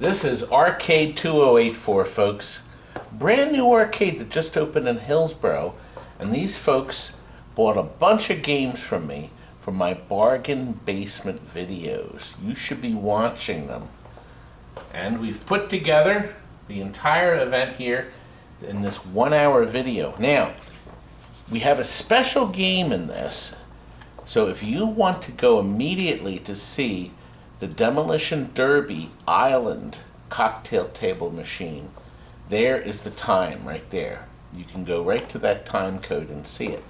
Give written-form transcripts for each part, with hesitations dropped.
This is Arcade 2084, folks. Brand new arcade that just opened in Hillsboro, and these folks bought a bunch of games from me for my bargain basement videos. You should be watching them. And we've put together the entire event here in this 1-hour video. Now, we have a special game in this, so if you want to go immediately to see the Demolition Derby Island cocktail table machine, there is the time right there. You can go right to that time code and see it.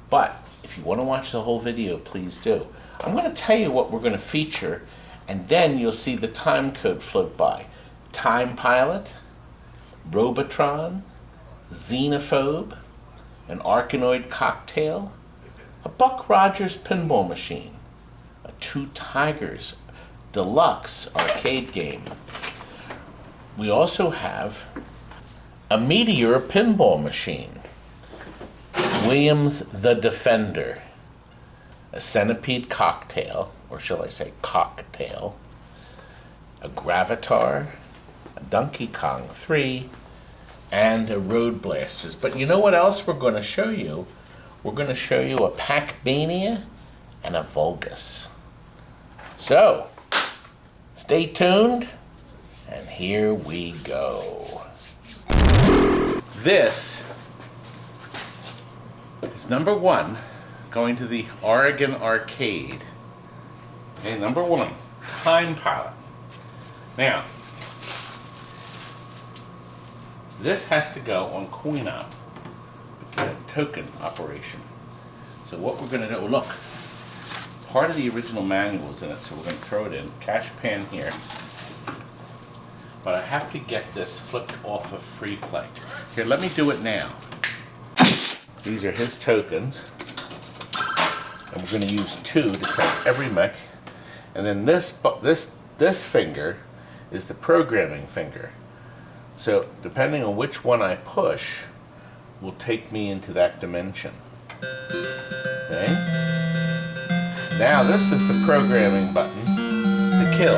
But if you want to watch the whole video, please do. I'm going to tell you what we're going to feature, and then you'll see the time code float by. Time Pilot, ROBOTRON, XENOPHONE, an Arkanoid cocktail, a Buck Rogers pinball machine, a Two Tigers deluxe arcade game. We also have a Meteor pinball machine, Williams the Defender, a Centipede cocktail, or shall I say cocktail, a Gravatar, a Donkey Kong 3, and a Road Blasters. But you know what else we're going to show you? We're going to show you a PACMANIA and a VULGUS. So, stay tuned, and here we go. This is number 1, going to the Oregon arcade. Okay, number 1, Time Pilot. Now, this has to go on coin op, token operation. So what we're going to do, look, part of the original manual is in it, so we're going to throw it in. Cash pan here. But I have to get this flipped off of free play. Here, let me do it now. These are his tokens. And we're going to use 2 to test every mech. And then this finger is the programming finger. So depending on which one I push will take me into that dimension. Okay? Now this is the programming button to kill.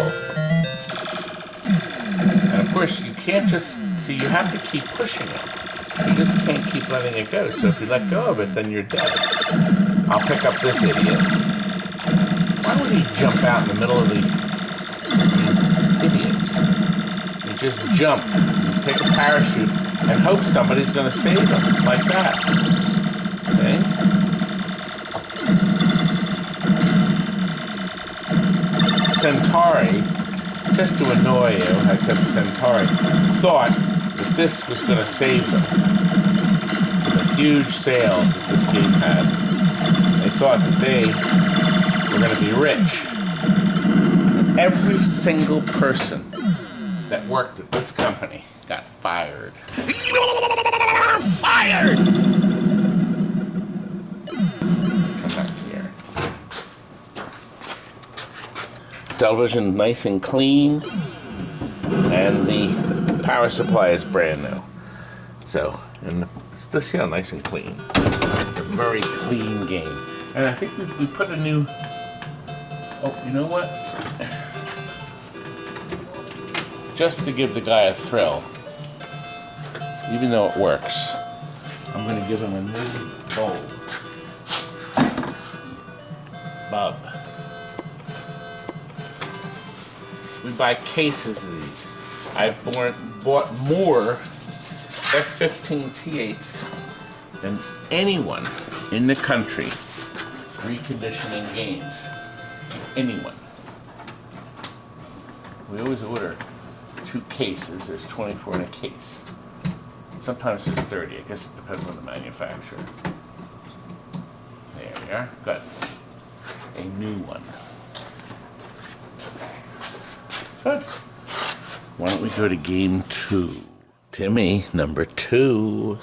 And of course you can't just, see, you have to keep pushing it. You just can't keep letting it go. So if you let go of it, then you're dead. I'll pick up this idiot. Why would he jump out in the middle of these idiots? You just jump, you take a parachute, and hope somebody's going to save him, like that. See? Centuri, just to annoy you, I said Centuri, thought that this was going to save them. The huge sales that this game had. They thought that they were going to be rich. And every single person that worked at this company got fired. You're fired! Come back here. Television nice and clean, and the power supply is brand new. So, and just see how nice and clean. It's a very clean game. And I think we put a new, oh, you know what? Just to give the guy a thrill, even though it works, I'm going to give him a new bowl. Bub. We buy cases of these. I've bought more F-15 T8s than anyone in the country reconditioning games. Anyone. We always order 2 cases. There's 24 in a case. Sometimes there's 30. I guess it depends on the manufacturer. There we are. Got a new one. Good. Why don't we go to game 2? Timmy, number 2.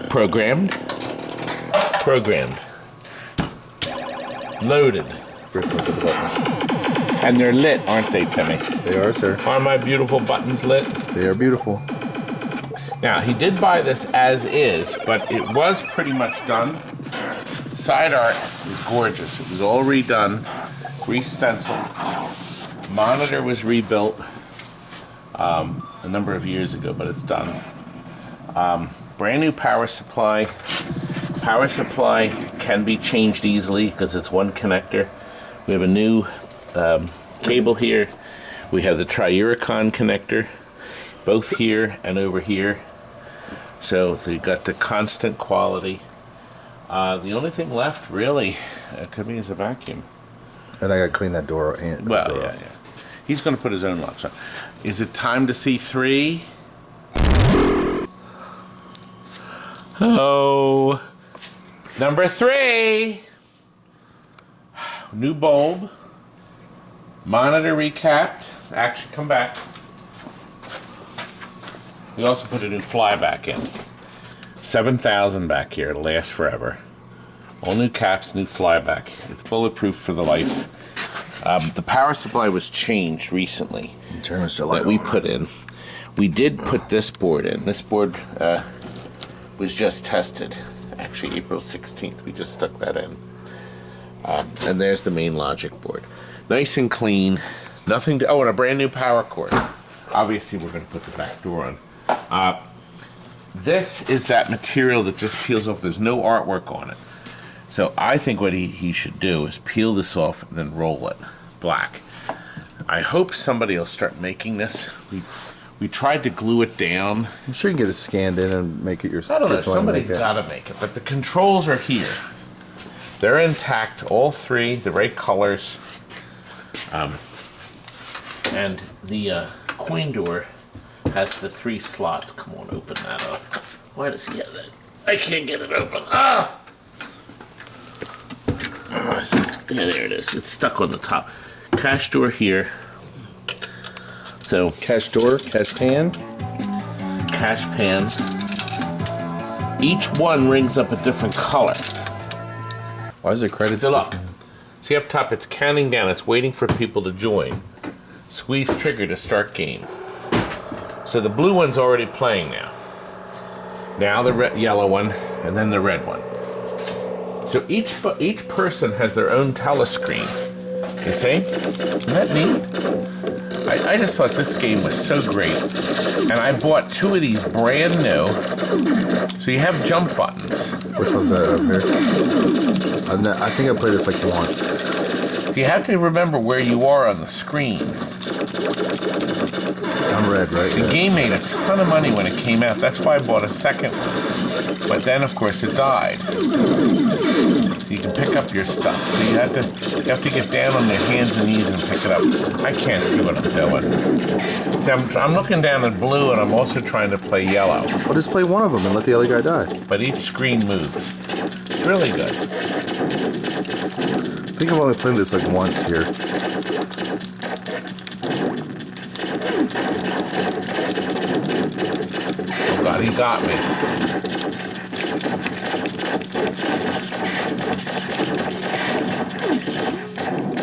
Programmed. Programmed. Loaded. And they're lit, aren't they, Timmy? They are, sir. Are my beautiful buttons lit? They are beautiful. Now, he did buy this as is, but it was pretty much done. The side art is gorgeous. It was all redone, re-stenciled. Monitor was rebuilt a number of years ago, but it's done. Brand new power supply. Power supply can be changed easily because it's one connector. We have a new cable here. We have the Triuricon connector, both here and over here. So you got the constant quality. The only thing left, really, to me, is a vacuum. And I gotta clean that door. Well, yeah. He's going to put his own locks on. Is it time to see 3? Oh, number 3. New bulb. Monitor recapped. Actually, come back. We also put a new flyback in. 7,000 back here. It'll last forever. All new caps, new flyback. It's bulletproof for the life. The power supply was changed recently that we put in. We did put this board in. This board was just tested. Actually, April 16th. We just stuck that in. And there's the main logic board. Nice and clean. Nothing to... Oh, and a brand new power cord. Obviously, we're going to put the back door on. This is that material that just peels off. There's no artwork on it. So I think what he should do is peel this off and then roll it black. I hope somebody will start making this. We tried to glue it down. I'm sure you can get it scanned in and make it yourself. I don't know. Somebody's got to make it. But the controls are here. They're intact, all 3, the right colors. And the coin door has the 3 slots. Come on, open that up. Why does he have that? I can't get it open. Ah! Yeah, there it is. It's stuck on the top. Cash door here. So Cash door, cash pan. Cash pan. Each one rings up a different color. Why is it credits? So look. See up top, it's counting down. It's waiting for people to join. Squeeze trigger to start game. So the blue one's already playing now. Now the yellow one, and then the red one. So each person has their own telescreen. You see? Isn't that neat? I just thought this game was so great. And I bought 2 of these brand new. So you have jump buttons. Which one's that up here? I think I played this like once. So you have to remember where you are on the screen. I'm red, right? The game made a ton of money when it came out. That's why I bought a second one. But then, of course, it died. So you can pick up your stuff. So you have to get down on your hands and knees and pick it up. I can't see what I'm doing. See, I'm looking down at blue, and I'm also trying to play yellow. Well, just play one of them and let the other guy die. But each screen moves. It's really good. I think I've only played this like once here. Oh God, he got me.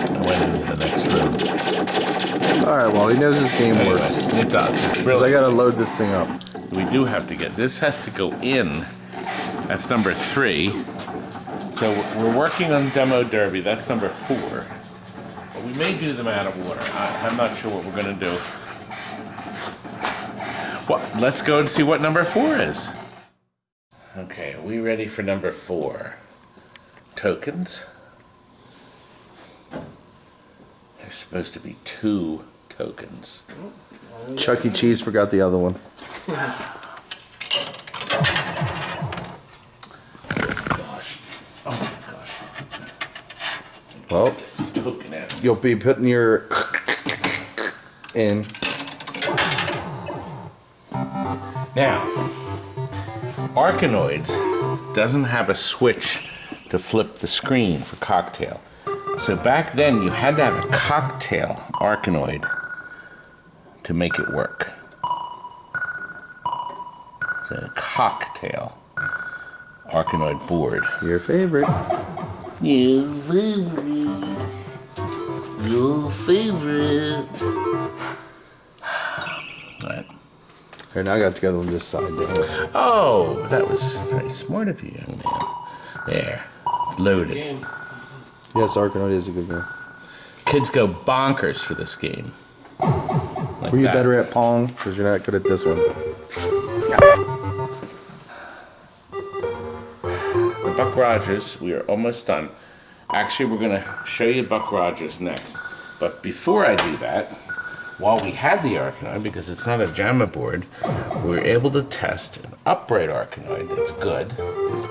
I went into the next room. Alright, well, he knows his game works. It does. It's really. So I gotta load this thing up. We do have to get this. Has to go in. That's number 3. So we're working on Demo Derby. That's number 4. But we may do them out of order. I'm not sure what we're going to do. Well, let's go and see what number 4 is. Okay, are we ready for number 4? Tokens. There's supposed to be 2 tokens. Chuck E. Cheese forgot the other one. Well, you'll be putting your in. Now, Arkanoids doesn't have a switch to flip the screen for cocktail. So back then you had to have a cocktail Arkanoid to make it work. It's a cocktail Arkanoid board. Your favorite. Your favorite. Your favorite. Alright. Here, now I got to go on this side. Oh, that was very smart of you, young man. There. Loaded. Yes, Arkanoid is a good game. Kids go bonkers for this game. Like Were you that. better at Pong? Because you're not good at this one. The Buck Rogers, we are almost done. Actually, we're going to show you Buck Rogers next. But before I do that, while we had the Arkanoid, because it's not a JAMA board, we were able to test an upright Arkanoid that's good.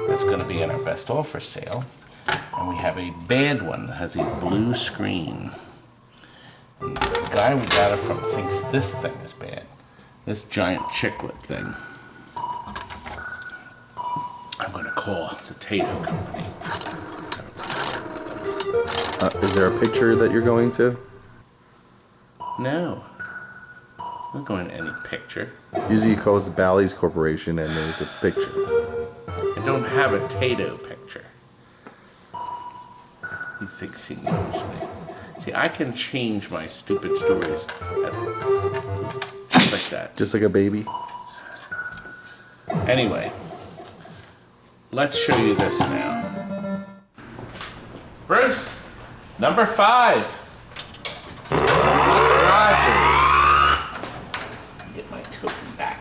That's going to be in our best offer sale. And we have a bad one that has a blue screen. And the guy we got it from thinks this thing is bad. This giant chiclet thing. I'm going to call the Taito company. Is there a picture that you're going to? No. I'm not going to any picture. Usually it calls the Bally's Corporation and there's a picture. I don't have a Taito picture. He thinks he knows me. See, I can change my stupid stories just like that. Just like a baby? Anyway, let's show you this now. Bruce, number 5. Rogers. Get my token back.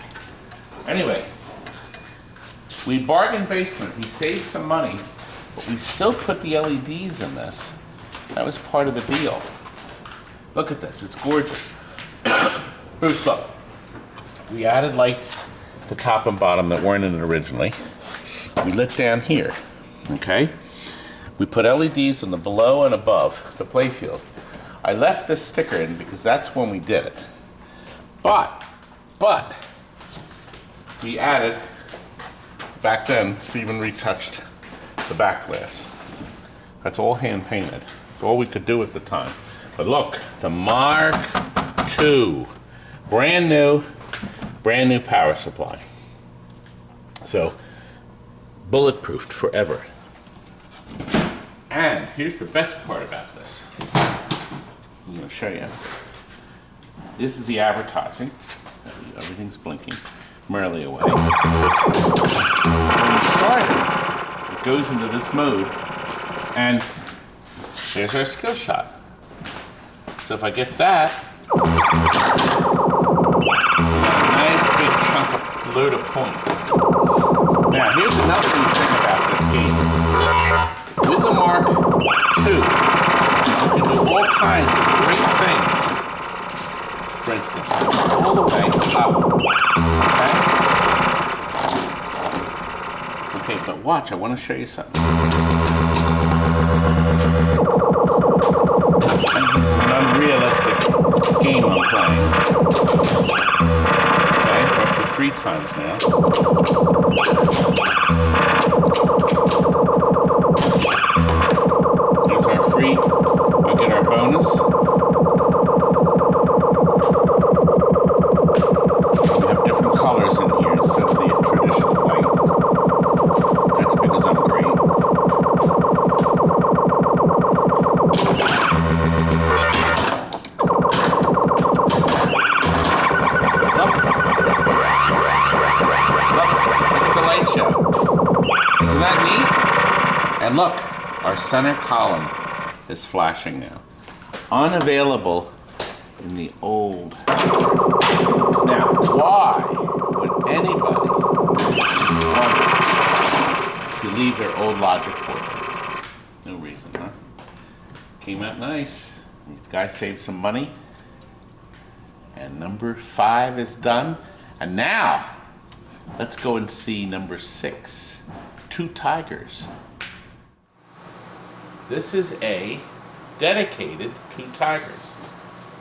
Anyway, we bargained basement. We saved some money, but we still put the LEDs in this. That was part of the deal. Look at this. It's gorgeous. Bruce, look. We added lights at the top and bottom that weren't in it originally. We lit down here. Okay? We put LEDs on the below and above the playfield. I left this sticker in because that's when we did it. But we added, back then, Stephen retouched the back glass. That's all hand painted. That's all we could do at the time. But look, the Mark II, brand new power supply. So, bulletproofed forever. And here's the best part about this. I'm going to show you. This is the advertising. Everything's blinking merrily away. When you start it, it goes into this mode, and there's our skill shot. So if I get that, a nice big chunk of load of points. Now here's another neat thing about this game. With the Mark II, you can do all kinds of great things. For instance, all the way up. Okay, but watch, I want to show you something. This is an unrealistic game I'm playing. Okay, we're up to 3 times now. There's our free, we'll get our bonus. We have different colors in here instead of the traditional white. That's because I'm green. Look at the light show. Isn't that neat? And look, our center column is flashing now. Unavailable in the old. Now, why would anybody want to leave their old logic board in? No reason, huh? Came out nice. These guys saved some money. And number 5 is done. And now, let's go and see number 6. 2 tigers. This is a dedicated 2 tigers.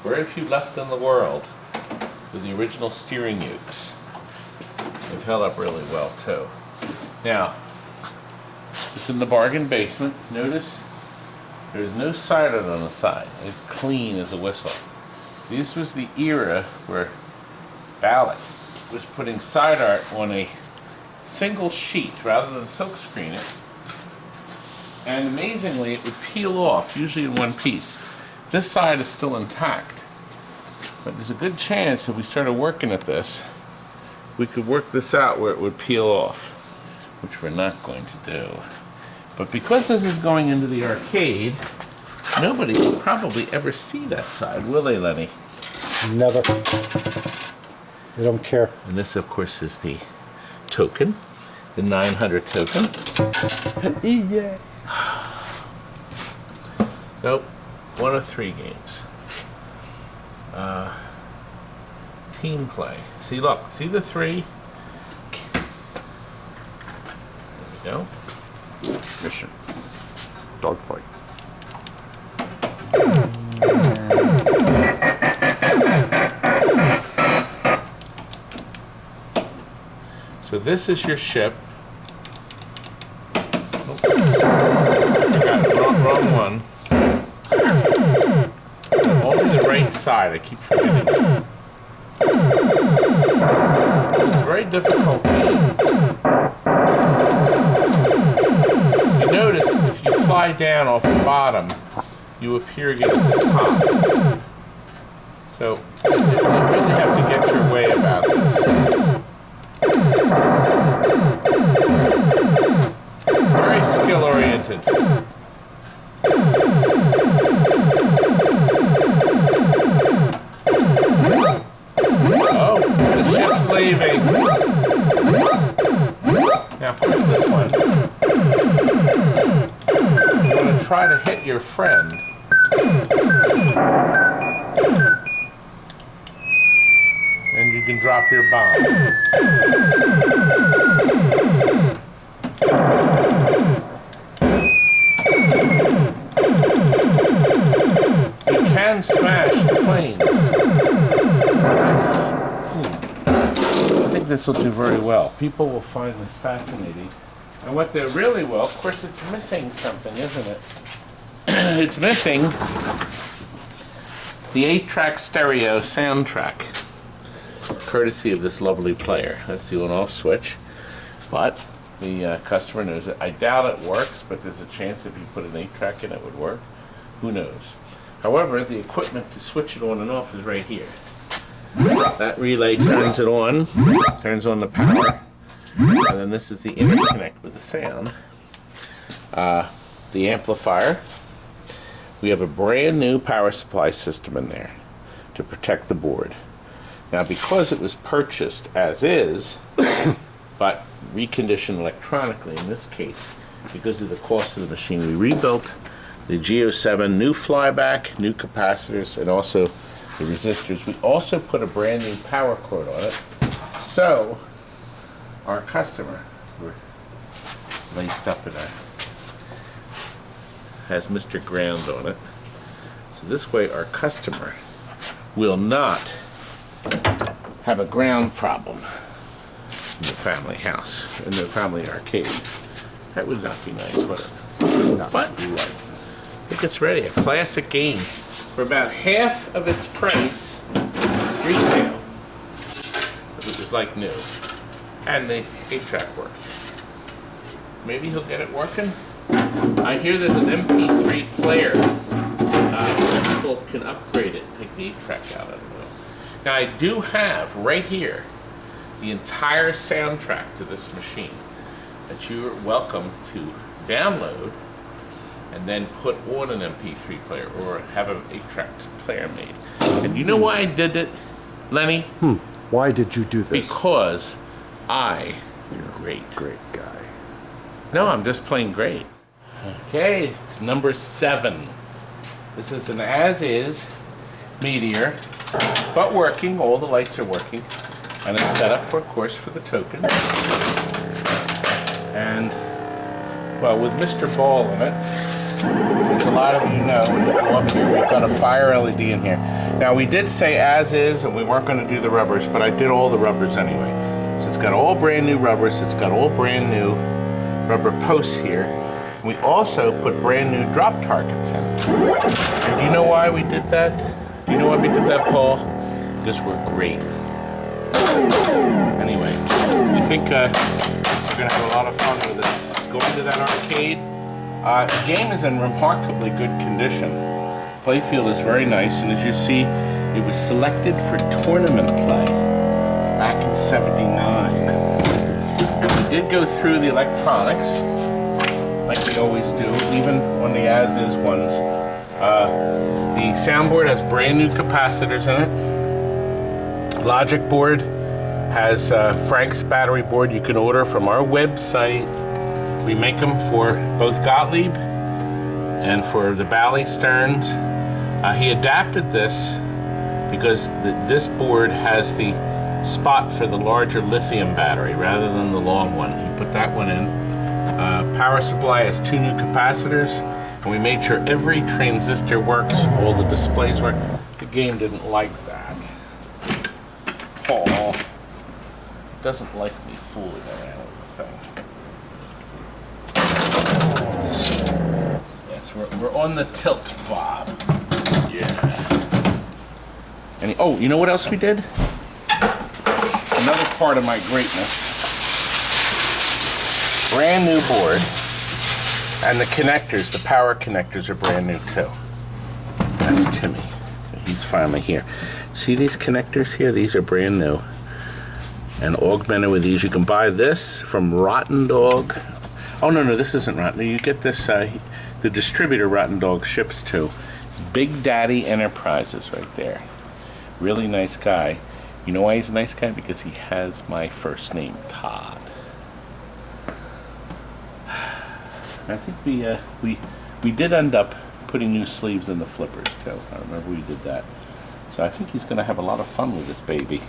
Very few left in the world with the original steering ukes. They've held up really well too. Now, this is in the bargain basement. Notice there's no side art on the side. It's clean as a whistle. This was the era where Bally was putting side art on a single sheet rather than silkscreen it. And amazingly, it would peel off, usually in one piece. This side is still intact. But there's a good chance if we started working at this, we could work this out where it would peel off, which we're not going to do. But because this is going into the arcade, Nobody will probably ever see that side, will they, Lenny? Never. They don't care. And this, of course, is the token, the 900 token. Yeah. So, 1 of 3 games. Team play. See, look, see the 3? There we go. Mission. Dogfight. So this is your ship. Oh, forgot, wrong one. Only the right side, I keep forgetting. It's very difficult game. You notice if you fly down off the bottom, you appear again at the top. So you really have to get your way about this. Very skill oriented. Oh, the ship's leaving. Now, of course, this one. You want to try to hit your friend. And you can drop your bomb. You can smash the planes. Nice. I think this will do very well. People will find this fascinating. And what they really will, of course, it's missing something, isn't it? It's missing the 8-track stereo soundtrack, courtesy of this lovely player. That's the on-off switch, but the customer knows it. I doubt it works, but there's a chance if you put an 8-track in it would work. Who knows? However, the equipment to switch it on and off is right here. That relay turns it on, turns on the power, and then this is the interconnect with the sound. The amplifier. We have a brand new power supply system in there to protect the board. Now, because it was purchased as is, but reconditioned electronically in this case, because of the cost of the machine, we rebuilt the G07, new flyback, new capacitors, and also the resistors. We also put a brand new power cord on it. So, our customer, we're laced up in a, has Mr. Ground on it. So this way our customer will not have a ground problem in the family house, in the family arcade. That would not be nice, would it? No. But I think it's ready. A classic game for about half of its price retail. It was like new. And the 8-track worked. Maybe he'll get it working. I hear there's an MP3 player. People can upgrade it, take the 8-track out. I don't know. Now I do have right here the entire soundtrack to this machine that you are welcome to download and then put on an MP3 player or have an 8-track player made. And you know why I did it, Lenny? Why did you do this? Because you're great. Great guy. No, I'm just plain great. Okay, it's number 7. This is an as-is Meteor, but working. All the lights are working. And it's set up, for, of course, for the token. And, well, with Mr. Ball in it, as a lot of you know, when you go up here, we've got a fire LED in here. Now, we did say as-is, and we weren't going to do the rubbers, but I did all the rubbers anyway. So it's got all brand new rubbers. It's got all brand new rubber posts here. We also put brand new drop targets in. And do you know why we did that? Do you know why we did that, Paul? Because we're great. Anyway, we think we're going to have a lot of fun with this. Let's go into that arcade. The game is in remarkably good condition. Playfield is very nice, and as you see, it was selected for tournament play back in '79. We did go through the electronics, like we always do, even on the as-is ones. The soundboard has brand new capacitors in it. Logic board has Frank's battery board you can order from our website. We make them for both Gottlieb and for the Bally Stearns. He adapted this because this board has the spot for the larger lithium battery rather than the long one. He put that one in. Power supply has 2 new capacitors, and we made sure every transistor works, all the displays work. The game didn't like that. Paul doesn't like me fooling around with the thing. Yes, we're on the tilt, Bob. Yeah. And oh, you know what else we did? Another part of my greatness. Brand new board. And the connectors, the power connectors are brand new too. That's Timmy. So he's finally here. See these connectors here? These are brand new. And augmented with these. You can buy this from Rotten Dog. Oh no, this isn't Rotten. You get this, the distributor Rotten Dog ships to. It's Big Daddy Enterprises right there. Really nice guy. You know why he's a nice guy? Because he has my first name, Todd. I think we did end up putting new sleeves in the flippers too. I remember we did that. So I think he's going to have a lot of fun with this baby.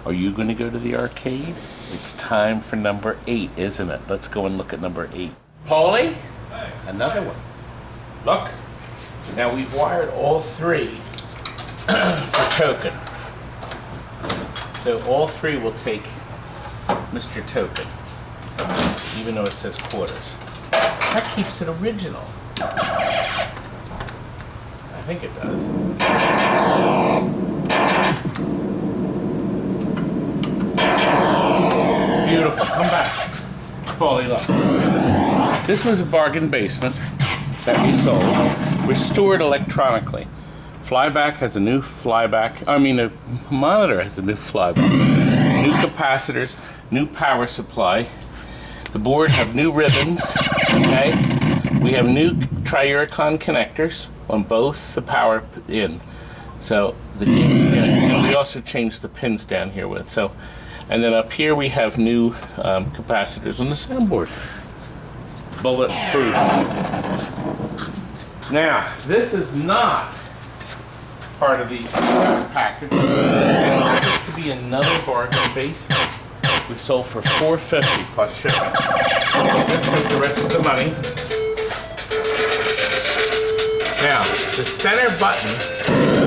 Are you going to go to the arcade? It's time for number 8, isn't it? Let's go and look at number 8. Paulie? Hey. Another one. Look. Now we've wired all 3 for token. So all 3 will take Mr. Token, even though it says quarters. That keeps it original. I think it does. Beautiful. Come back. Paulie, look. This was a bargain basement that we sold. Restored electronically. Flyback has a new flyback. I mean, the monitor has a new flyback. New capacitors, new power supply. The board have new ribbons, okay? We have new Triuricon connectors on both the power in. So the game's and we also changed the pins down here with. So, and then up here we have new capacitors on the soundboard. Bulletproof. Now, this is not part of the package. This could be another bargain basement. We sold for $4.50 plus shipping. This is the rest of the money. Now, the center button,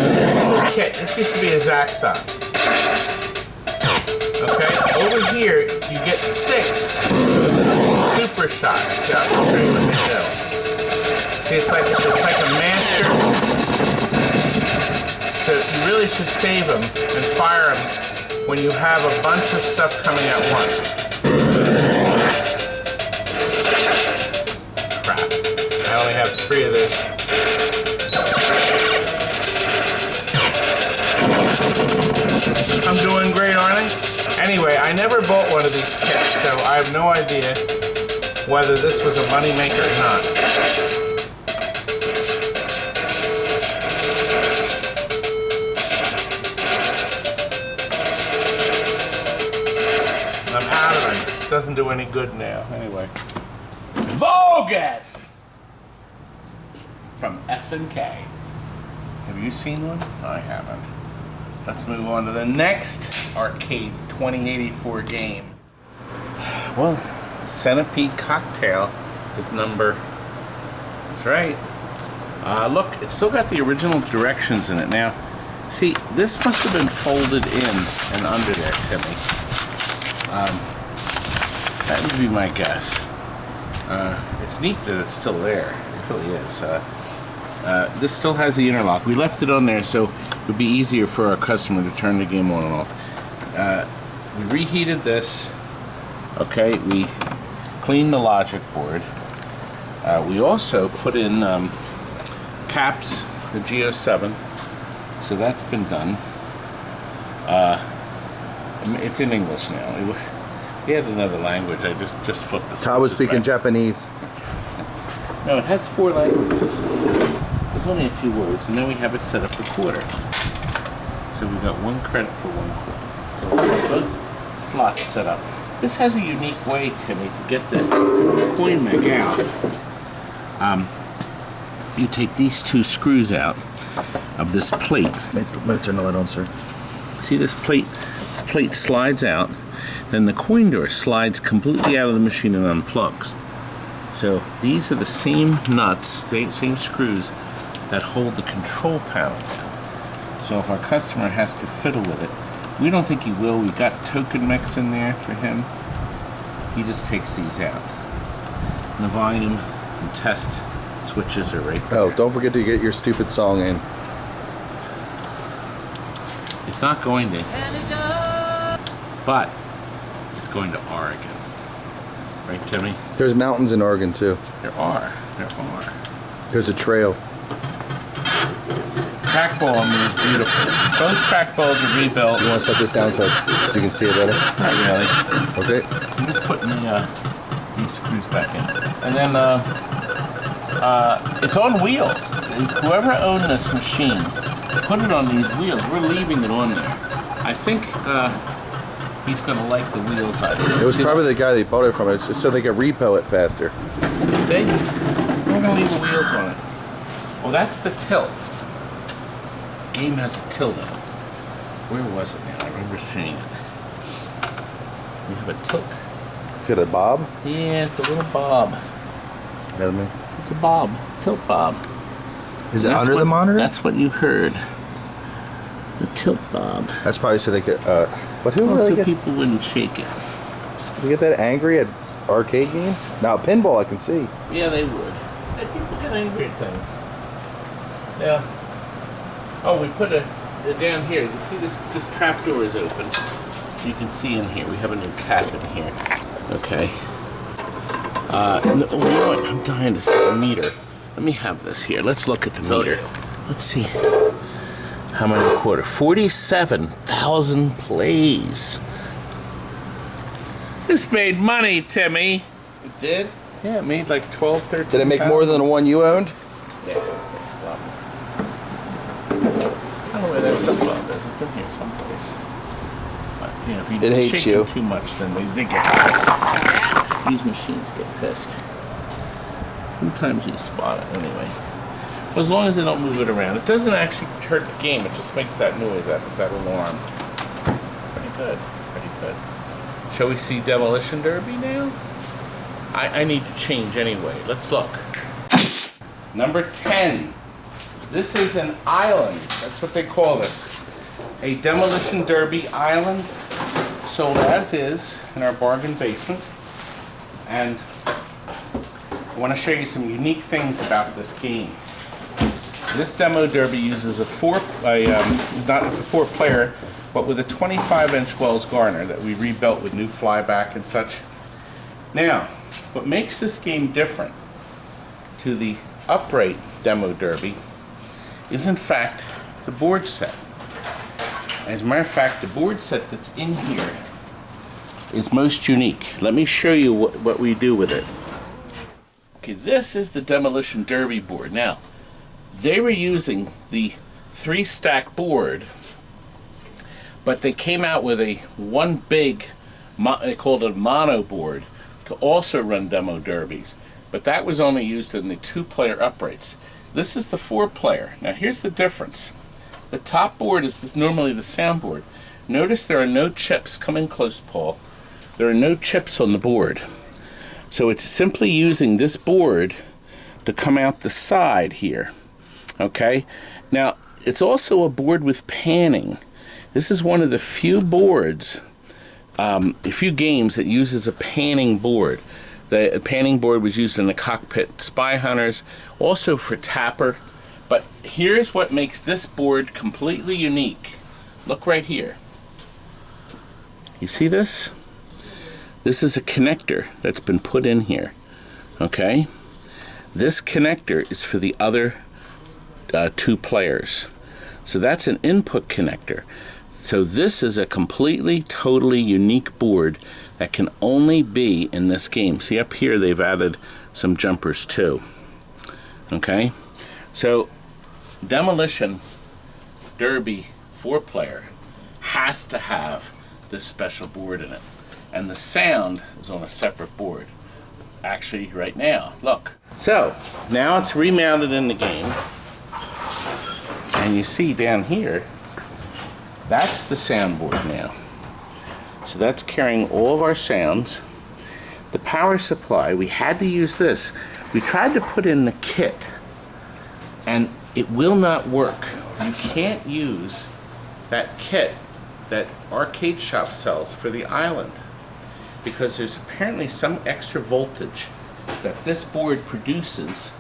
this is a kit. This used to be a Zaxxon. Okay, over here, you get 6 super shots. Yeah, I'll show you what they do. See, it's like a master. So you really should save them and fire them when you have a bunch of stuff coming at once. Crap. I only have 3 of this. I'm doing great, aren't I? Anyway, I never bought one of these kits, so I have no idea whether this was a moneymaker or not. I'm out of it. It doesn't do any good now. Anyway. VULGUS! From S&K. Have you seen one? I haven't. Let's move on to the next Arcade 2084 game. Well, Centipede Cocktail is number... That's right. Look, it's still got the original directions in it. Now, see, this must have been folded in and under there, Timmy. That would be my guess. It's neat that it's still there. It really is. This still has the interlock. We left it on there so it would be easier for our customer to turn the game on and off. We reheated this. Okay, we cleaned the logic board. We also put in caps, the G07. So that's been done. It's in English now. We had another language. I just flipped this. Todd was speaking Japanese. No, it has 4 languages. There's only a few words, and then we have it set up for quarter. So we got 1 credit for 1 quarter. So we have both slots set up. This has a unique way, Timmy, to get the coin mag out. You take these 2 screws out of this plate. Let me turn the light on, sir. See this plate? This plate slides out, then the coin door slides completely out of the machine and unplugs. So these are the same nuts, same screws that hold the control panel down. So if our customer has to fiddle with it, we don't think he will. We got token mix in there for him. He just takes these out. And the volume and test switches are right there. Oh, don't forget to get your stupid song in. It's not going to, but it's going to Oregon. Right, Timmy? There's mountains in Oregon too. There are. There's a trail. Trackball moves beautifully. Both trackballs are rebuilt. You want to set this down so you can see it better? Not really. Okay. I'm just putting these screws back in. And then it's on wheels. Whoever owned this machine put it on these wheels. We're leaving it on there. I think he's going to like the wheels on it. It was probably the guy they bought it from. It's just so they could repo it faster. See? We're going to leave the wheels on it. Well, that's the tilt. Game has a tilt on it. Where was it now? I remember seeing it. We have a tilt. Is it a bob? Yeah, it's a little bob. It's a bob. Tilt bob. Is it under the monitor? That's what you heard. The tilt bob. That's probably so they could. But who Also, really gets? people wouldn't shake it. You get that angry at arcade games? Now pinball, I can see. Yeah, they would. People get angry at things. Yeah. Oh, we put a down here. You see this trap door is open. You can see in here. We have a new cap in here. Okay. You know what? I'm dying to see the meter. Let me have this here. Let's look at the meter. Let's see. How many a quarter? 47,000 plays. This made money, Timmy. It did? Yeah, it made like 12, 13. Did it make more than the one you owned? Yeah. I don't know where that tilt bob is. It's in here someplace. But, you know, if you It hates shake you. them too much, then they get pissed. These machines get pissed. Sometimes you spot it anyway. Well, as long as they don't move it around. It doesn't actually hurt the game. It just makes that noise, that alarm. Pretty good. Pretty good. Shall we see Demolition Derby now? I need to change anyway. Let's look. Number 10. This is an island. That's what they call this. A Demolition Derby island, sold as is in our bargain basement. And I want to show you some unique things about this game. This Demo Derby uses it's a 4-player, but with a 25-inch Wells Gardner that we rebuilt with new flyback and such. Now, what makes this game different to the upright Demo Derby is in fact the board set. As a matter of fact, the board set that's in here is most unique. Let me show you what we do with it. Okay, this is the Demolition Derby board. Now, they were using the 3-stack board, but they came out with one big, they called it a mono board, to also run Demo Derbies. But that was only used in the 2-player uprights. This is the 4-player. Now here's the difference. The top board is normally the soundboard. Notice there are no chips. Come in close, Paul. There are no chips on the board. So it's simply using this board to come out the side here. Okay? Now, it's also a board with panning. This is one of the few boards, a few games that uses a panning board. The panning board was used in the Cockpit Spy Hunters, also for Tapper. But here's what makes this board completely unique. Look right here. You see this? This is a connector that's been put in here. Okay? This connector is for the other 2 players. So that's an input connector. So this is a completely, totally unique board that can only be in this game. See up here they've added some jumpers too. Okay? So Demolition Derby 4-player has to have this special board in it. And the sound is on a separate board. Actually, right now, look. So, now it's remounted in the game. And you see down here, that's the soundboard now. So that's carrying all of our sounds. The power supply, we had to use this. We tried to put in the kit, and it will not work. You can't use that kit that Arcade Shop sells for the island, because there's apparently some extra voltage that this board produces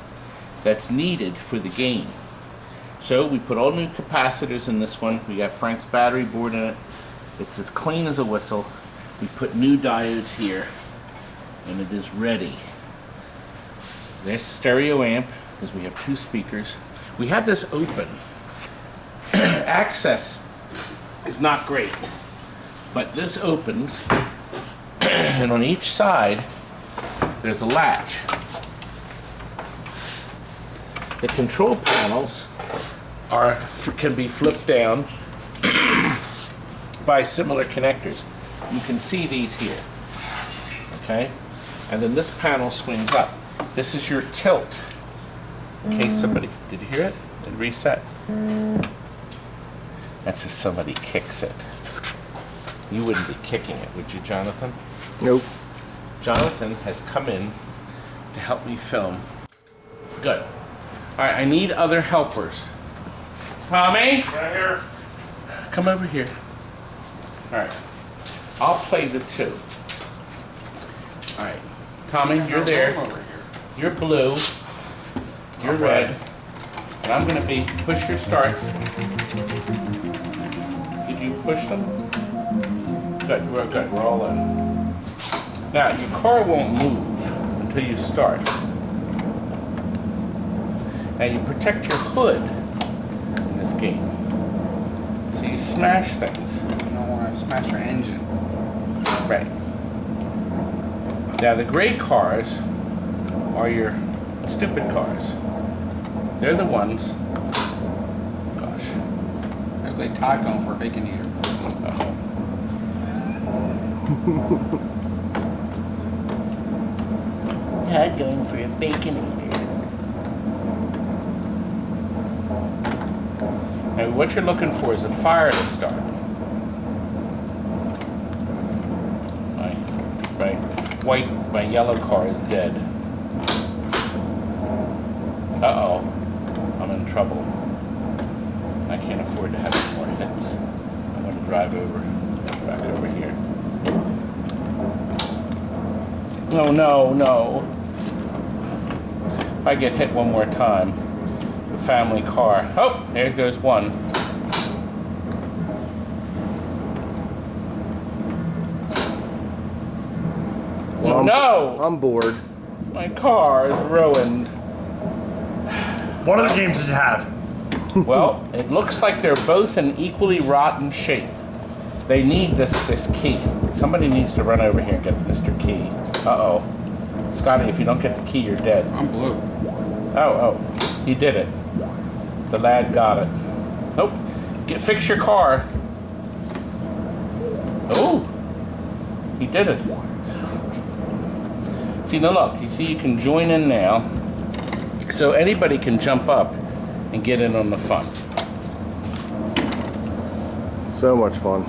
that's needed for the game. So we put all new capacitors in this one. We got Frank's battery board in it. It's as clean as a whistle. We put new diodes here, and it is ready. There's stereo amp, because we have 2 speakers. We have this open. Access is not great, but this opens, and on each side there's a latch. The control panels can be flipped down by similar connectors. You can see these here, okay? And then this panel swings up. This is your tilt. In case somebody, did you hear it? It reset. That's if somebody kicks it. You wouldn't be kicking it, would you, Jonathan? Nope. Jonathan has come in to help me film. Good. All right, I need other helpers. Tommy? Right here. Come over here. All right. I'll play the 2. All right. Tommy, you're there. You're blue. You're red. And I'm going to be push your starts. Did you push them? Good. We're good. We're all in. Now, your car won't move until you start. Now, you protect your hood in this game. So you smash things. You don't want to smash your engine. Right. Now, the gray cars are your stupid cars. They're the ones. Gosh. Look like Todd going for a bacon eater. Uh-oh. Todd going for a bacon eater. Now, what you're looking for is a fire to start. My yellow car is dead. Uh-oh. I'm in trouble. I can't afford to have any more hits. I'm going to drive back over here. No. If I get hit one more time, the family car. Oh, there goes one. Well, no! I'm bored. My car is ruined. What other games does it have? Well, it looks like they're both in equally rotten shape. They need this key. Somebody needs to run over here and get Mr. Key. Uh-oh. Scotty, if you don't get the key, you're dead. I'm blue. Oh, he did it. The lad got it. Nope. Fix your car. Oh, he did it. See, now look, you see you can join in now. So anybody can jump up and get in on the fun. So much fun.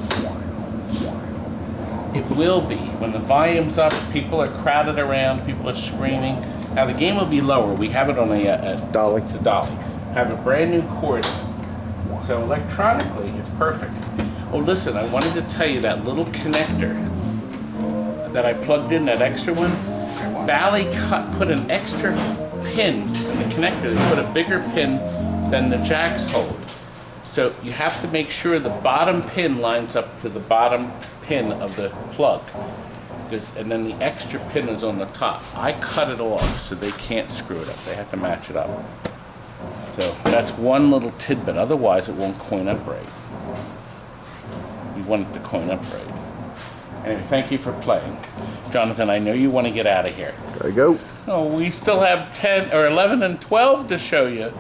It will be. When the volume's up, people are crowded around, people are screaming. Now the game will be lower. We have it on a Dolly. Dolly. Have a brand new cord. So electronically, it's perfect. Oh, listen, I wanted to tell you that little connector that I plugged in, that extra one. Bally put an extra pin in the connector. They put a bigger pin than the jacks hold. So you have to make sure the bottom pin lines up to the bottom pin of the plug. And then the extra pin is on the top. I cut it off so they can't screw it up. They have to match it up. So that's one little tidbit. Otherwise, it won't coin up right. You want it to coin up right. Anyway, thank you for playing. Jonathan, I know you want to get out of here. There you go. Oh, we still have 10 or 11 and 12 to show you.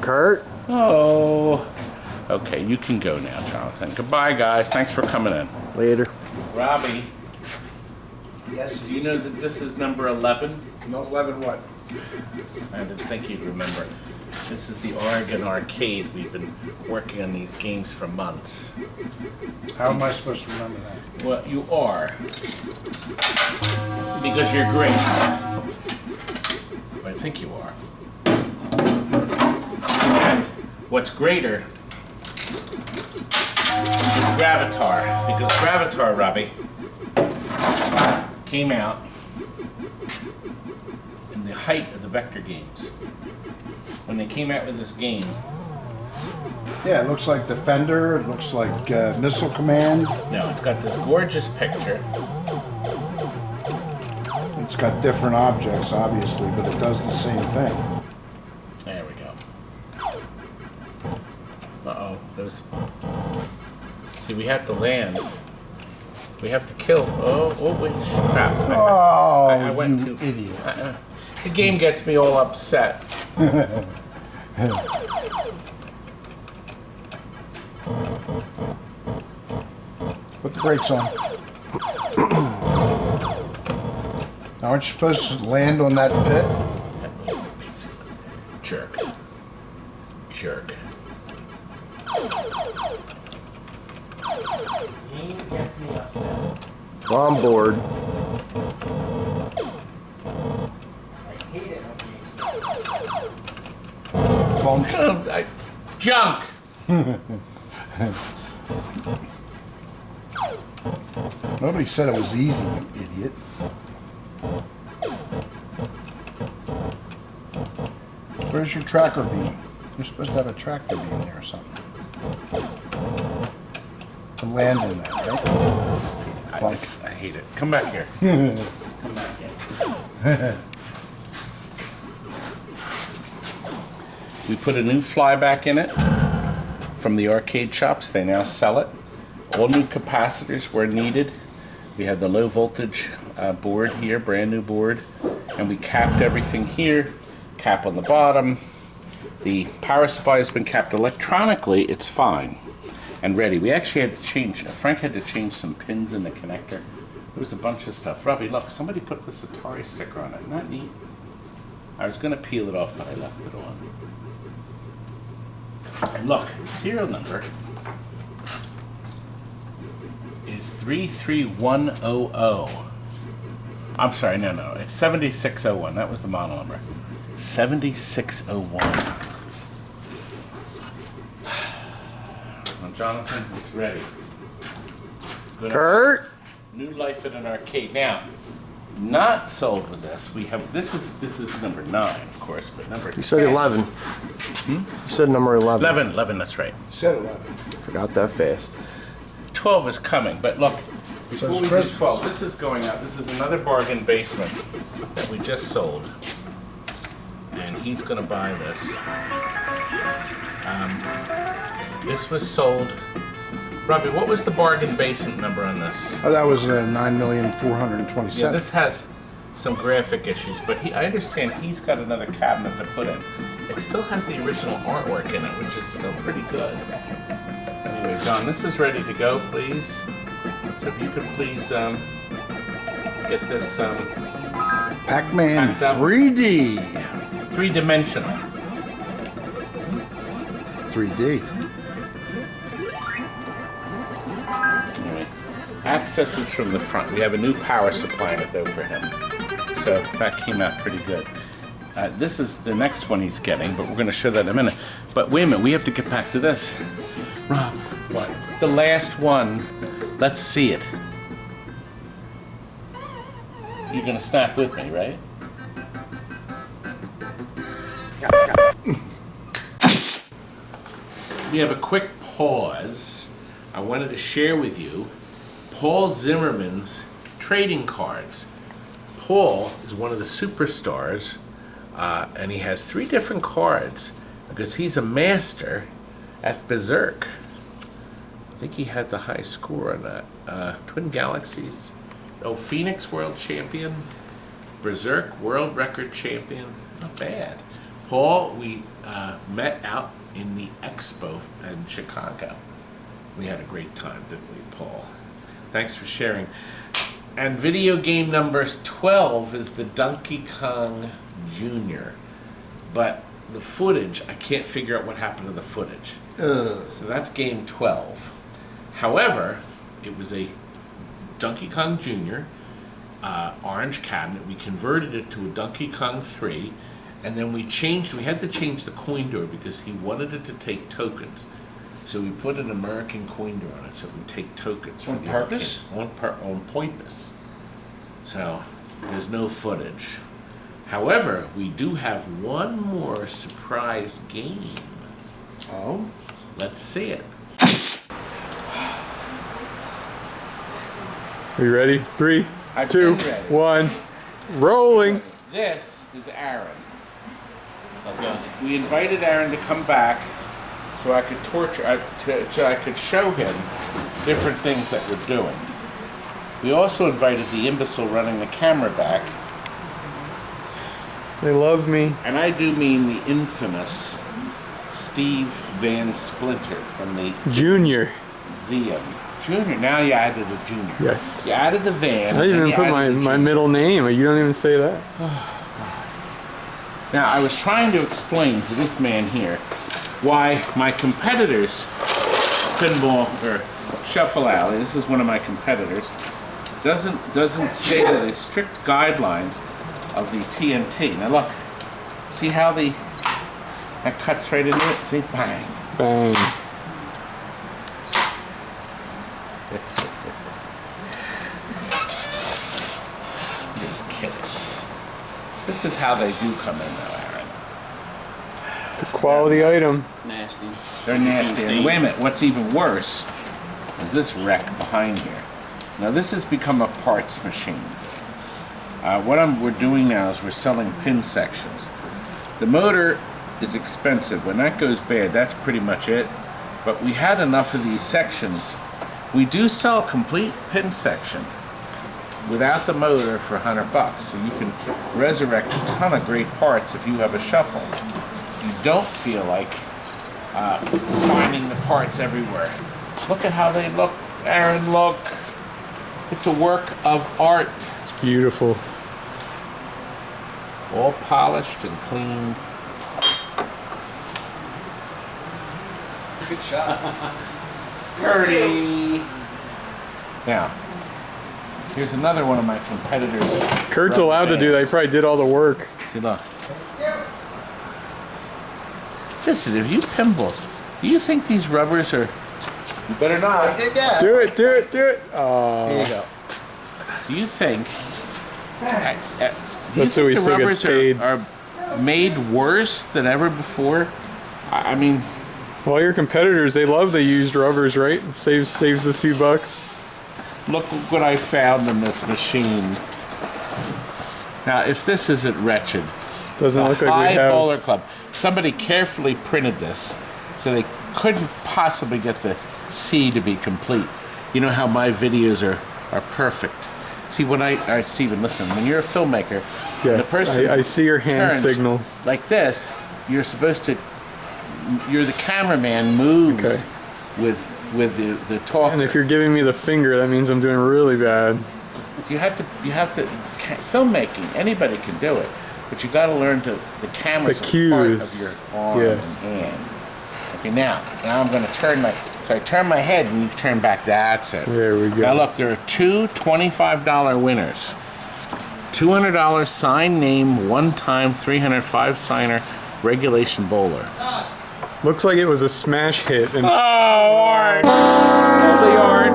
Kurt? Oh. Okay, you can go now, Jonathan. Goodbye, guys. Thanks for coming in. Later. Robbie, Yes. do you know that this is number 11? No, 11 what? I didn't think you'd remember. This is the Oregon arcade. We've been working on these games for months. How am I supposed to remember that? Well, you are. Because you're great. I think you are. And what's greater is Gravatar. Because Gravatar, Robbie, came out in the height of the vector games. When they came out with this game, Yeah, it looks like Defender. It looks like Missile Command. now it's got this gorgeous picture. It's got different objects, obviously, but it does the same thing. There we go. Uh-oh, those... See, we have to land. We have to kill. Oh, wait, crap. Oh, I went you too... idiot. The game gets me all upset. Put the brakes on. Now, aren't you supposed to land on that pit? Jerk. Jerk. Game gets me upset. On board. I hate it. Bunk. Junk! Nobody said it was easy, you idiot. Where's your tracker beam? You're supposed to have a tractor beam there or something. To land in that, right? I hate it. Come back here. Come back here. We put a new flyback in it from the arcade shops. They now sell it. All new capacitors were needed. We have the low voltage board here, brand new board, and we capped everything here. Cap on the bottom. The power supply has been capped electronically. It's fine and ready. We actually had to change. Frank had to change some pins in the connector. There was a bunch of stuff. Robbie, look, somebody put this Atari sticker on it. Isn't that neat? I was going to peel it off, but I left it on. And look, serial number is 33100. I'm sorry, no, it's 7601. That was the model number. 7601. Well, Jonathan, it's ready. Good. Kurt? New life at an arcade. Now, not sold with this. We have this is number 9, of course, but number You said 10. 11. You said number 11. 11, that's right. Said 11. Forgot that fast. 12 is coming, but look, before it's we do Christmas. 12, this is going out. This is another bargain basement that we just sold. And he's going to buy this. This was sold. Robbie, what was the bargain basement number on this? Oh, that was 9,427,000. Yeah, this has some graphic issues, but I understand he's got another cabinet to put in. It still has the original artwork in it, which is still pretty good. Anyway, John, this is ready to go, please. So if you could please get this Pac-Man Packed up. 3D. 3-dimensional. 3D. Anyway, access is from the front. We have a new power supply in it, though, for him. So that came out pretty good. This is the next one he's getting, but we're going to show that in a minute. But wait a minute, we have to get back to this. Rob, what? The last one. Let's see it. You're going to snap with me, right? We have a quick pause. I wanted to share with you Paul Zimmerman's trading cards. Paul is one of the superstars, and he has 3 different cards because he's a master at Berserk. I think he had the high score on that. Twin Galaxies. Oh, Phoenix World Champion. Berserk World Record Champion. Not bad. Paul, we met out in the expo in Chicago. We had a great time, didn't we, Paul? Thanks for sharing. And video game number 12 is the Donkey Kong Jr. But the footage, I can't figure out what happened to the footage. So that's game 12. However, it was a Donkey Kong Jr. Orange cabinet. We converted it to a Donkey Kong 3, and then we had to change the coin door because he wanted it to take tokens. So we put an American coin door on it so it would take tokens. On purpose? On purpose. So there's no footage. However, we do have one more surprise game. Oh? Let's see it. Are you ready? 3, I've 2, been ready. 1, rolling. This is Aaron. We invited Aaron to come back so I could so I could show him different things that we're doing. We also invited the imbecile running the camera back, They love me. and I do mean the infamous Steve Van Splinter from the Junior. Zeum. Junior, now you added the junior. Yes. You added the Van. I didn't and even you put added the my junior. middle name. You don't even say that. Now, I was trying to explain to this man here why my competitors, Pinball or Shuffle Alley, this is one of my competitors, doesn't stay to the strict guidelines of the TNT. Now look, see how that cuts right into it? See, bang. Bang. Just kidding. This is how they do come in though, Aaron. It's a quality item. Nasty. They're nasty. And wait a minute, what's even worse is this wreck behind here. Now this has become a parts machine. What we're doing now is we're selling pin sections. The motor is expensive. When that goes bad, that's pretty much it. But we had enough of these sections. We do sell a complete pin section without the motor for $100. So you can resurrect a ton of great parts if you have a shuffle. You don't feel like finding the parts everywhere. Look at how they look, Aaron, look. It's a work of art. It's beautiful. All polished and clean. Good shot. Dirty. Now, here's another one of my competitors. Kurt's rubber allowed to do that. He bands. probably did all the work. See, look. Listen, if you pinball, do you think these rubbers are... You better not. Did that. Do it, do it, do it. Oh. There you go. Do you think... Let's see, we still get paid. Are made worse than ever before? I mean... Well, your competitors, they love the used rubbers, right? Saves a few bucks. Look what I found in this machine. Now, if this isn't wretched, Doesn't the look like High we have. Bowler Club. Somebody carefully printed this, so they couldn't possibly get the C to be complete. You know how my videos are perfect. See, when Steven, listen, when you're a filmmaker, the Yes, person I see your hand turns signals. like this, you're supposed to, you're the cameraman moves Okay. with the talker. And if you're giving me the finger, that means I'm doing really bad. You have to, filmmaking, anybody can do it, but you got to learn the camera's The a part cues. of your arm Yes. and hand. Okay, now I'm going to turn so I turn my head and you turn back. That's it. There we go. Now look, there are two $25 winners. $200 sign name, one time, 305 signer, regulation bowler. Looks like it was a smash hit. And Oh, Art! Holy Art!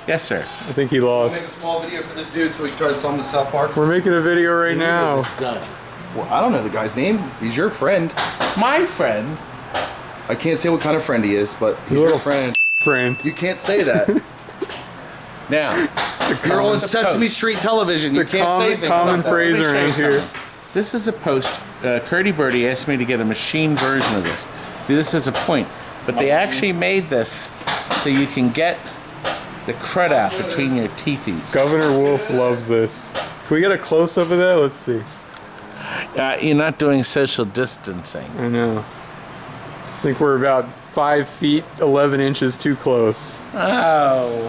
Yes, sir. I think he Make a lost. small video for this dude so we can try to sell him to South Park. We're making a video right now. Done. Well, I don't know the guy's name. He's your friend. My friend. I can't say what kind of friend he is, but he's Little your friend. Friend. You can't say that. Now, You're on this is a Sesame post. Street television. You It's a can't say things common like that. phrase Let me show you around here. something. This is a post. Curdy Birdie asked me to get a machine version of this. This is a point. But they actually made this so you can get the crud out between your teethies. Governor Wolf loves this. Can we get a close-up of that? Let's see. You're not doing social distancing. I know. I think we're about 5 feet 11 inches too close. Oh,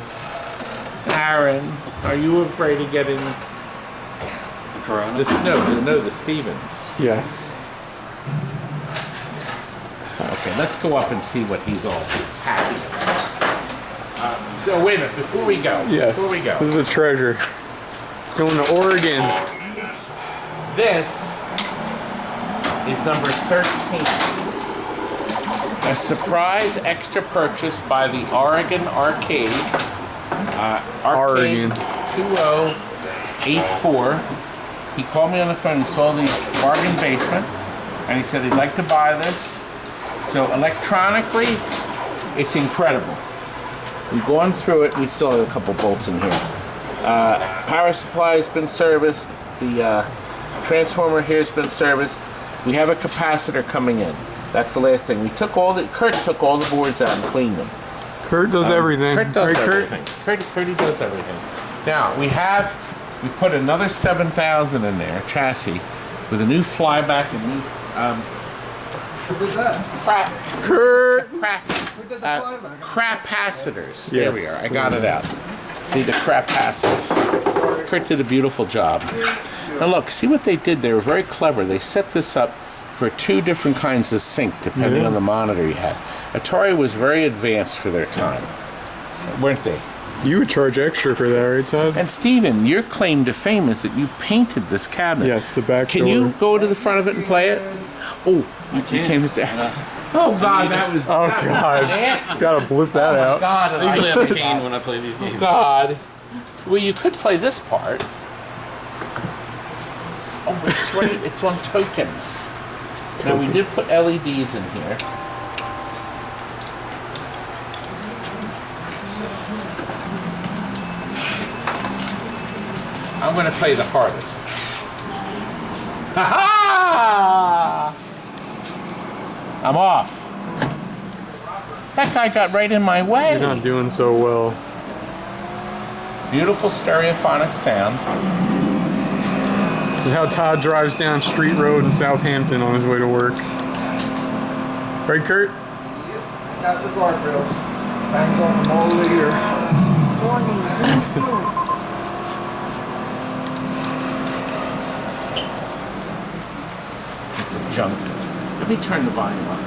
Aaron, are you afraid of getting Corona? this? No, the Stevens. Yes. Okay, let's go up and see what he's all happy about. So wait a minute, before we go. Yes. Before we go. This is a treasure. It's going to Oregon. This is number 13. A surprise extra purchase by the Oregon Arcade. Arcade Oregon. 2084. He called me on the phone, he saw the bargain basement, and he said he'd like to buy this. So electronically, it's incredible. We've gone through it, we still have a couple bolts in here. Power supply has been serviced, the transformer here has been serviced. We have a capacitor coming in. That's the last thing. Kurt took all the boards out and cleaned them. Kurt does everything. Kurt does Right, everything. Kurt does everything. Now, we put another 7,000 in there, chassis, with a new flyback and new, What was that? Kurt! capacitors. Yeah. There we are. I got it out. See the capacitors. Kurt did a beautiful job. Now look, see what they did? They were very clever. They set this up for 2 different kinds of sync, depending on the monitor you had. Atari was very advanced for their time, weren't they? You would charge extra for that, right, Todd? And Steven, your claim to fame is that you painted this cabinet. Yes, the back Can door. you go to the front of it and play it? Oh, you came to that. Oh God, that was. Oh, that was God. nasty. Gotta bloop that out. God, I usually have a cane when I play these games. God. Well, you could play this part. Oh, it's right. It's on tokens. Now we did put LEDs in here. I'm going to play the hardest. Ha ha! I'm off. That guy got right in my way. You're not doing so well. Beautiful stereophonic sound. This is how Todd drives down Street Road in Southampton on his way to work. Right, Kurt? Got the guardrails. Bangs on them all the way here. It's a junk. Let me turn the volume up.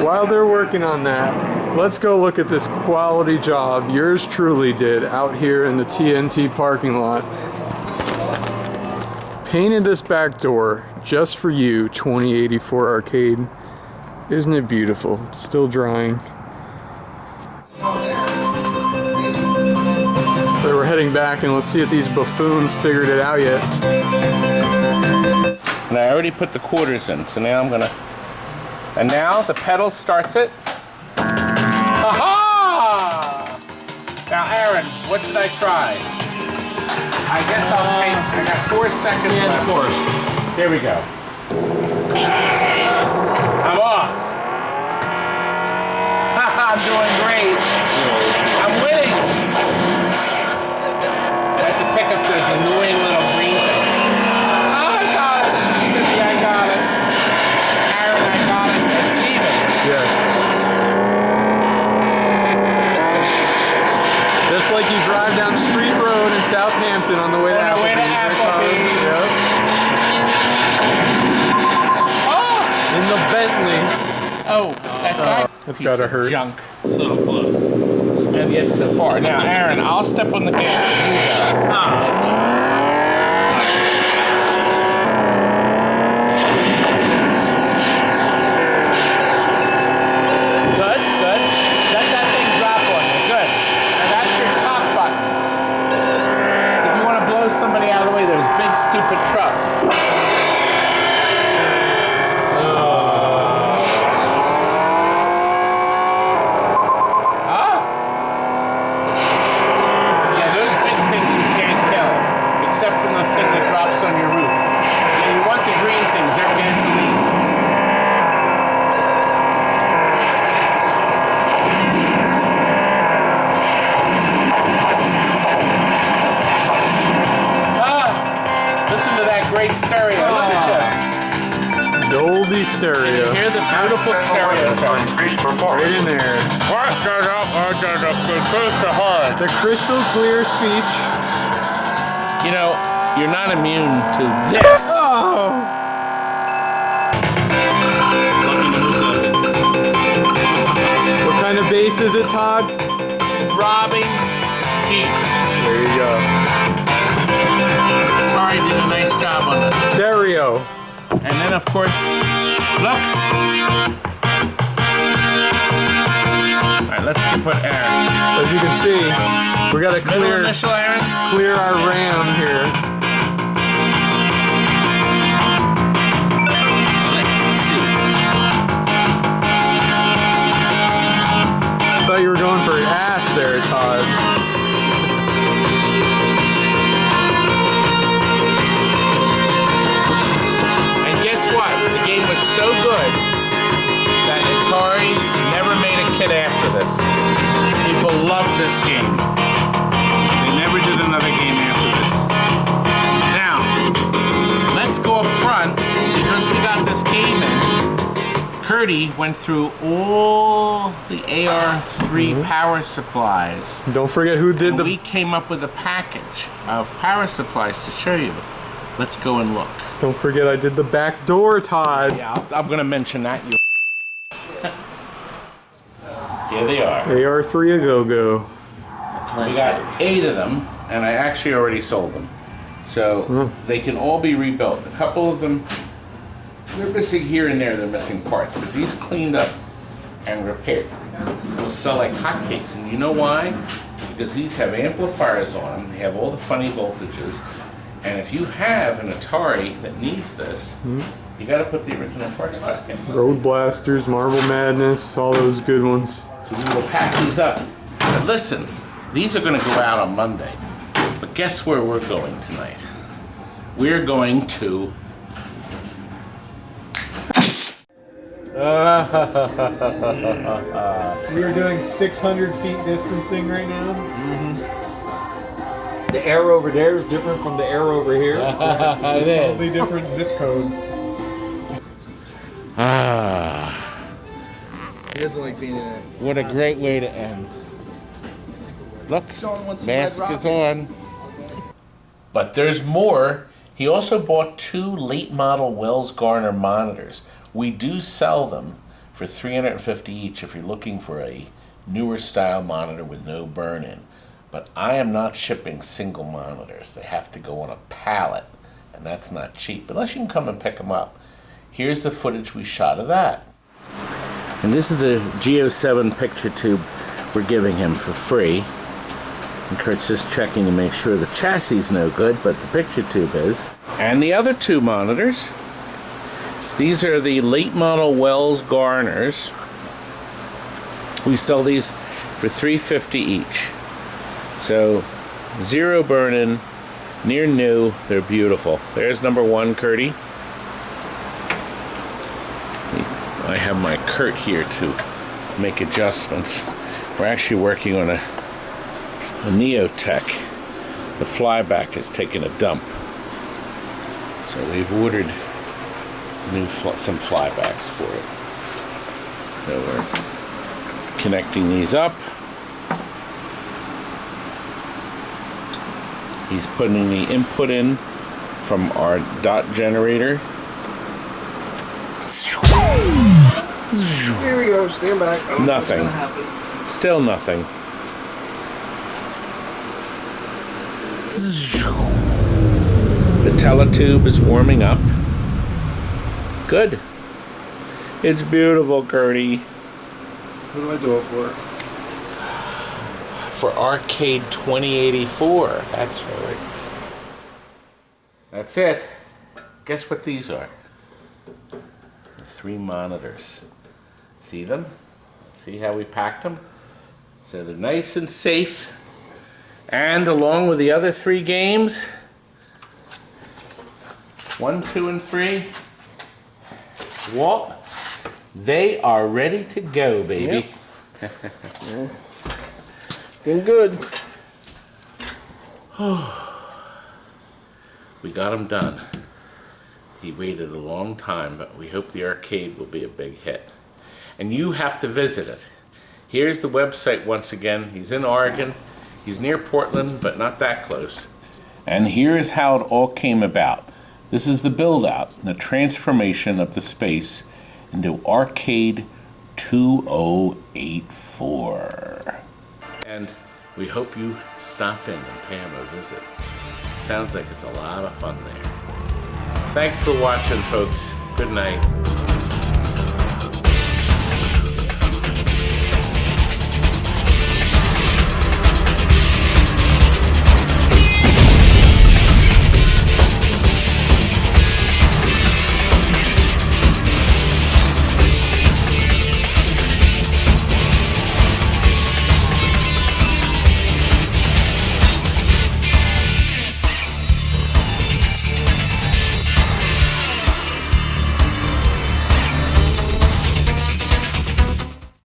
While they're working on that, let's go look at this quality job yours truly did out here in the TNT parking lot. Painted this back door just for you, 2084 Arcade. Isn't it beautiful? Still drying. So we're heading back and let's see if these buffoons figured it out yet. And I already put the quarters in, so now I'm gonna. And now the pedal starts it. Aha! Now, Aaron, what should I try? I guess I'll take. I got 4 seconds left. Force. Here we go. I'm off. I'm doing great. I'm winning. I have to pick up this annoying little green thing. Oh, I got it. Maybe I got it. Aaron, I got it. And Steven. Yes. Just like you drive down Street Road in Southampton on the way to On the way to Applebee's. Applebee's. Yep. In the Bentley. Oh, that guy. That's piece gotta of hurt. Junk. So close. And yet so far. Now, Aaron, I'll step on the gas and you go. Good, good. Let that thing drop on you. Good. Now that's your top buttons. So if you want to blow somebody out of the way, those big stupid trucks. Yeah, those big things you can't kill, except from the thing that drops on your roof. Yeah, you want the green things, they're gasoline. Listen to that great stereo. Look at you. Dolby stereo. Hear the beautiful stereo tone. Right in there. The crystal clear speech. You know, you're not immune to this. Oh! Lucky number 7. What kind of bass is it, Todd? Throbbing deep. There you go. Atari did a nice job on this. Stereo. And then, of course, look. All right, let's put air. As you can see, we got to Middle initial, Aaron. clear our RAM here. I thought you were going for ass there, Todd. And guess what? The game was so good that Atari never made a kit after this. People loved this game. They never did another game after this. Now, let's go up front because we got this game in. Curdy went through all the AR3 power supplies. Don't forget who did And we came up with a package of power supplies to show you. Let's go and look. Don't forget I did the back door, Todd. Yeah, I'm gonna mention that. You. Here they are. AR3 a go-go. We got 8 of them, and I actually already sold them. So they can all be rebuilt. A couple of them, they're missing here and there, they're missing parts, but these cleaned up and repaired will sell like hotcakes. And you know why? Because these have amplifiers on them, they have all the funny voltages, and if you have an Atari that needs this, you gotta put the original parts back in. Road Blasters, Marble Madness, all those good ones. So we will pack these up. But listen, these are gonna go out on Monday, but guess where we're going tonight? We're going to We are doing 600 feet distancing right now. The air over there is different from the air over here. It is. Totally different zip code. He doesn't like being in it. What a great way to end. Look, mask is on. But there's more. He also bought 2 late model Wells Gardner monitors. We do sell them for $350 each if you're looking for a newer style monitor with no burn-in. But I am not shipping single monitors. They have to go on a pallet, and that's not cheap, unless you can come and pick them up. Here's the footage we shot of that. And this is the G07 picture tube we're giving him for free. And Kurt's just checking to make sure the chassis is no good, but the picture tube is. And the other 2 monitors. These are the late model Wells Garners. We sell these for $350 each. So, 0 burn-in, near new, they're beautiful. There's number 1, Curdy. I have my Kurt here to make adjustments. We're actually working on a Neotech. The flyback has taken a dump. So we've ordered some flybacks for it. So we're connecting these up. He's putting the input in from our dot generator. Here we go, stand back. I don't know what's Nothing. gonna happen. Still nothing. The teletube is warming up. Good. It's beautiful, Gertie. What do I do it for? For Arcade 2084. That's right. That's it. Guess what these are? 3 monitors. See them? See how we packed them? So they're nice and safe. And along with the other 3 games, 1, 2, and 3, Walt, they are ready to go, baby. Yep. Been good. We got them done. He waited a long time, but we hope the arcade will be a big hit. And you have to visit it. Here's the website once again. He's in Oregon. He's near Portland, but not that close. And here is how it all came about. This is the build-out, the transformation of the space into Arcade 2084. And we hope you stop in and pay him a visit. Sounds like it's a lot of fun there. Thanks for watching, folks. Good night.